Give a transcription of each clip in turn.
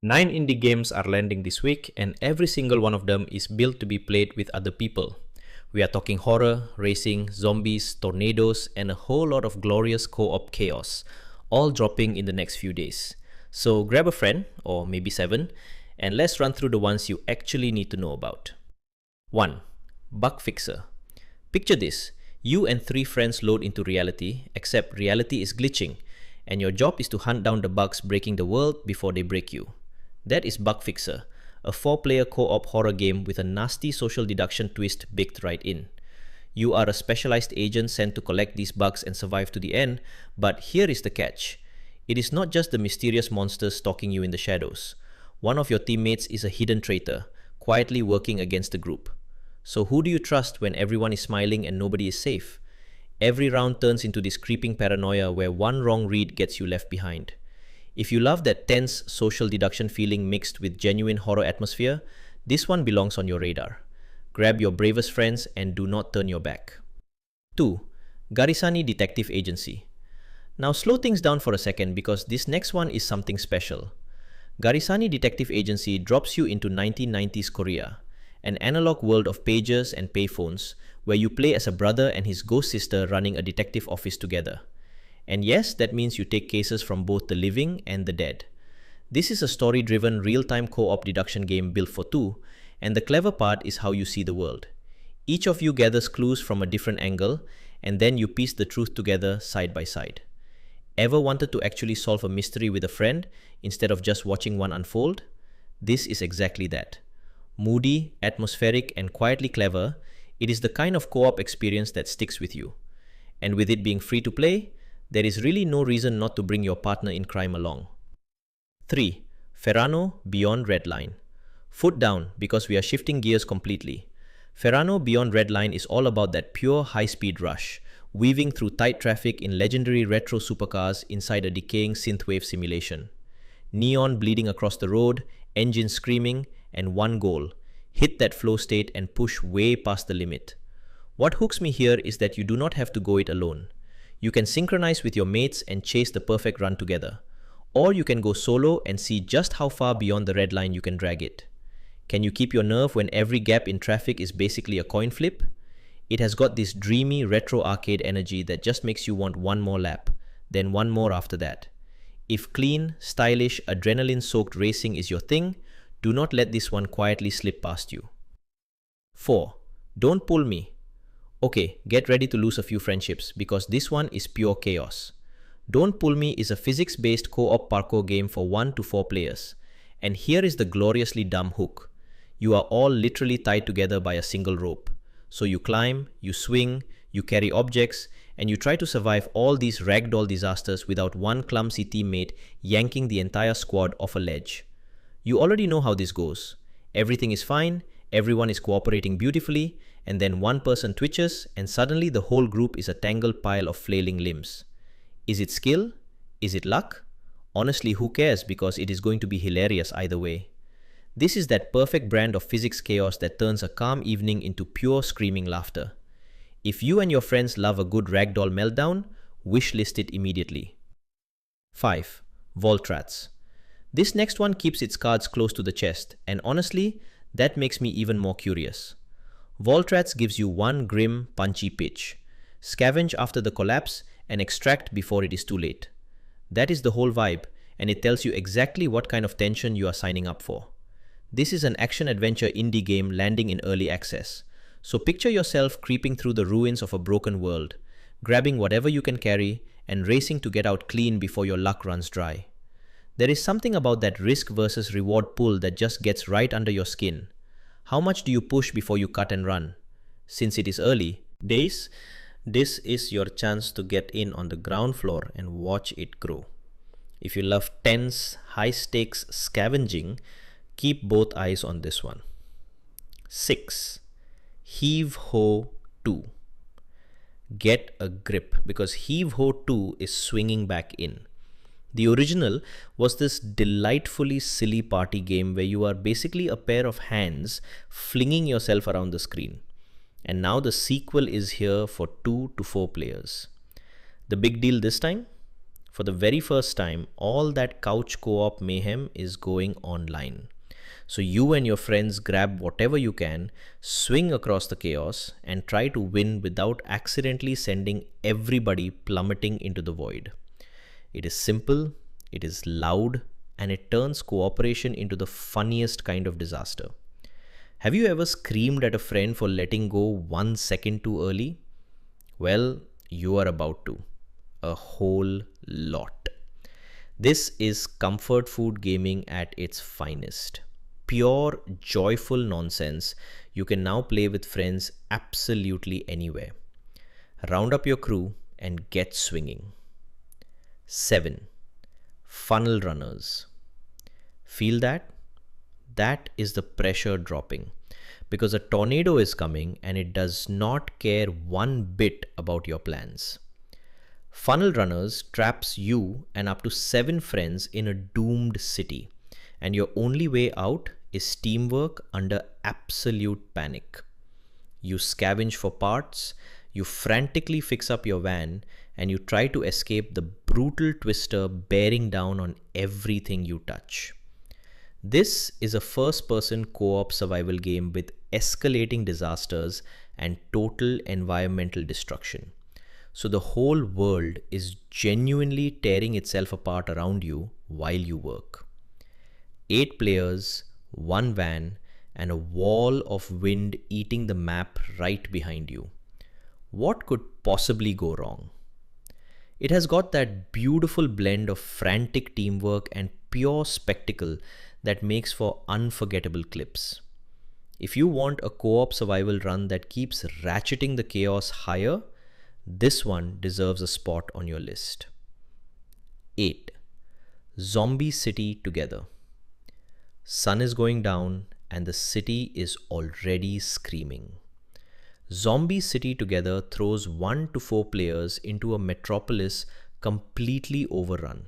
9 indie games are landing this week, and every single one of them is built to be played with other people. We are talking horror, racing, zombies, tornadoes, and a whole lot of glorious co-op chaos, all dropping in the next few days. So grab a friend, or maybe 7, and let's run through the ones you actually need to know about. 1. BugFixer. Picture this: you and 3 friends load into reality, except reality is glitching, and your job is to hunt down the bugs breaking the world before they break you. That is BugFixer, a 4-player co-op horror game with a nasty social deduction twist baked right in. You are a specialized agent sent to collect these bugs and survive to the end, but here is the catch. It is not just the mysterious monsters stalking you in the shadows. One of your teammates is a hidden traitor, quietly working against the group. So who do you trust when everyone is smiling and nobody is safe? Every round turns into this creeping paranoia where one wrong read gets you left behind. If you love that tense social deduction feeling mixed with genuine horror atmosphere, this one belongs on your radar. Grab your bravest friends and do not turn your back. 2. Garisani Detective Agency. Now slow things down for a second because this next one is something special. Garisani Detective Agency drops you into 1990s Korea, an analog world of pagers and payphones where you play as a brother and his ghost sister running a detective office together. And yes, that means you take cases from both the living and the dead. This is a story-driven, real-time co-op deduction game built for 2, and the clever part is how you see the world. Each of you gathers clues from a different angle, and then you piece the truth together side by side. Ever wanted to actually solve a mystery with a friend instead of just watching one unfold? This is exactly that. Moody, atmospheric, and quietly clever, it is the kind of co-op experience that sticks with you. And with it being free to play, there is really no reason not to bring your partner in crime along. 3. Ferrano Beyond Redline. Foot down because we are shifting gears completely. Ferrano Beyond Redline is all about that pure high-speed rush, weaving through tight traffic in legendary retro supercars inside a decaying synthwave simulation. Neon bleeding across the road, engines screaming, and one goal: hit that flow state and push way past the limit. What hooks me here is that you do not have to go it alone. You can synchronize with your mates and chase the perfect run together. Or you can go solo and see just how far beyond the red line you can drag it. Can you keep your nerve when every gap in traffic is basically a coin flip? It has got this dreamy retro arcade energy that just makes you want one more lap, then one more after that. If clean, stylish, adrenaline-soaked racing is your thing, do not let this one quietly slip past you. 4. Don't Pull Me. Okay, get ready to lose a few friendships because this one is pure chaos. Don't Pull Me is a physics-based co-op parkour game for 1 to 4 players. And here is the gloriously dumb hook. You are all literally tied together by a single rope. So you climb, you swing, you carry objects, and you try to survive all these ragdoll disasters without one clumsy teammate yanking the entire squad off a ledge. You already know how this goes. Everything is fine, everyone is cooperating beautifully, and then one person twitches and suddenly the whole group is a tangled pile of flailing limbs. Is it skill? Is it luck? Honestly, who cares, because it is going to be hilarious either way. This is that perfect brand of physics chaos that turns a calm evening into pure screaming laughter. If you and your friends love a good ragdoll meltdown, wishlist it immediately. 5. VAULTRATS. This next one keeps its cards close to the chest, and honestly, that makes me even more curious. VAULTRATS gives you one grim, punchy pitch. Scavenge after the collapse and extract before it is too late. That is the whole vibe, and it tells you exactly what kind of tension you are signing up for. This is an action-adventure indie game landing in early access. So picture yourself creeping through the ruins of a broken world, grabbing whatever you can carry, and racing to get out clean before your luck runs dry. There is something about that risk versus reward pull that just gets right under your skin. How much do you push before you cut and run? Since it is early days, this is your chance to get in on the ground floor and watch it grow. If you love tense, high-stakes scavenging, keep both eyes on this one. 6. Heave Ho 2. Get a grip, because Heave Ho 2 is swinging back in. The original was this delightfully silly party game where you are basically a pair of hands flinging yourself around the screen. And now the sequel is here for 2 to 4 players. The big deal this time? For the very first time, all that couch co-op mayhem is going online. So you and your friends grab whatever you can, swing across the chaos, and try to win without accidentally sending everybody plummeting into the void. It is simple, it is loud, and it turns cooperation into the funniest kind of disaster. Have you ever screamed at a friend for letting go 1 second too early? Well, you are about to. A whole lot. This is comfort food gaming at its finest. Pure, joyful nonsense you can now play with friends absolutely anywhere. Round up your crew and get swinging. 7. Funnel runners. Feel that? That is the pressure dropping, because a tornado is coming and it does not care one bit about your plans. Funnel runners traps you and up to 7 friends in a doomed city, and your only way out is teamwork under absolute panic. You scavenge for parts, you frantically fix up your van, and you try to escape the brutal twister bearing down on everything you touch. This is a first-person co-op survival game with escalating disasters and total environmental destruction. So the whole world is genuinely tearing itself apart around you while you work. 8 players, 1 van, and a wall of wind eating the map right behind you. What could possibly go wrong? It has got that beautiful blend of frantic teamwork and pure spectacle that makes for unforgettable clips. If you want a co-op survival run that keeps ratcheting the chaos higher, this one deserves a spot on your list. 8. Zombie City Together. Sun is going down and the city is already screaming. Zombie City Together throws 1 to 4 players into a metropolis completely overrun.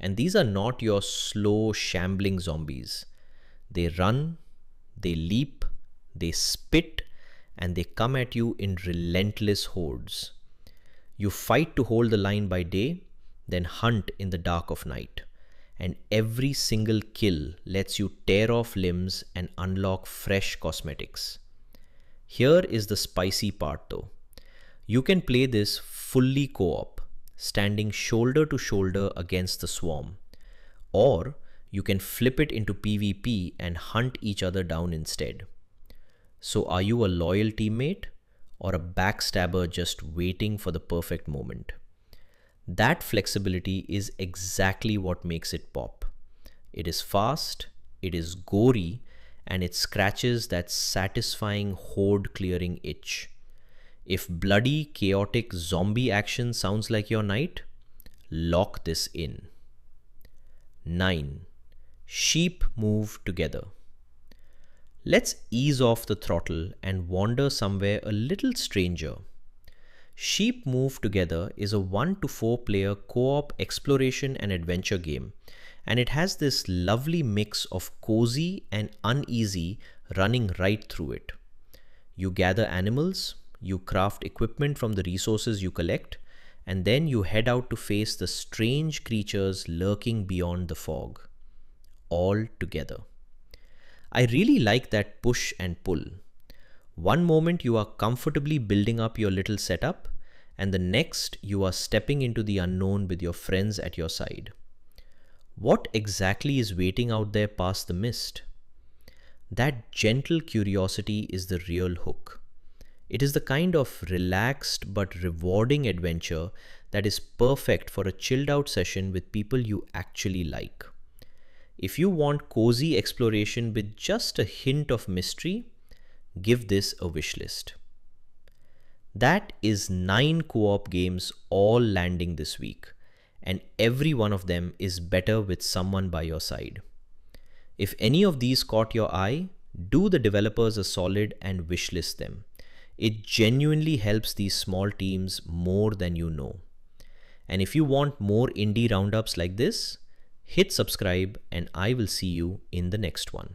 And these are not your slow, shambling zombies. They run, they leap, they spit, and they come at you in relentless hordes. You fight to hold the line by day, then hunt in the dark of night. And every single kill lets you tear off limbs and unlock fresh cosmetics. Here is the spicy part though. You can play this fully co-op, standing shoulder to shoulder against the swarm. Or you can flip it into PvP and hunt each other down instead. So are you a loyal teammate or a backstabber just waiting for the perfect moment? That flexibility is exactly what makes it pop. It is fast, it is gory, and it scratches that satisfying horde clearing itch. If bloody, chaotic zombie action sounds like your night, lock this in. 9. Sheep Move Together. Let's ease off the throttle and wander somewhere a little stranger. Sheep Move Together is a 1 to 4 player co-op exploration and adventure game, and it has this lovely mix of cozy and uneasy running right through it. You gather animals, you craft equipment from the resources you collect, and then you head out to face the strange creatures lurking beyond the fog. All together. I really like that push and pull. One moment you are comfortably building up your little setup, and the next you are stepping into the unknown with your friends at your side. What exactly is waiting out there past the mist? That gentle curiosity is the real hook. It is the kind of relaxed but rewarding adventure that is perfect for a chilled out session with people you actually like. If you want cozy exploration with just a hint of mystery, give this a wish list. That is 9 co-op games all landing this week, and every one of them is better with someone by your side. If any of these caught your eye, do the developers a solid and wishlist them. It genuinely helps these small teams more than you know. And if you want more indie roundups like this, hit subscribe and I will see you in the next one.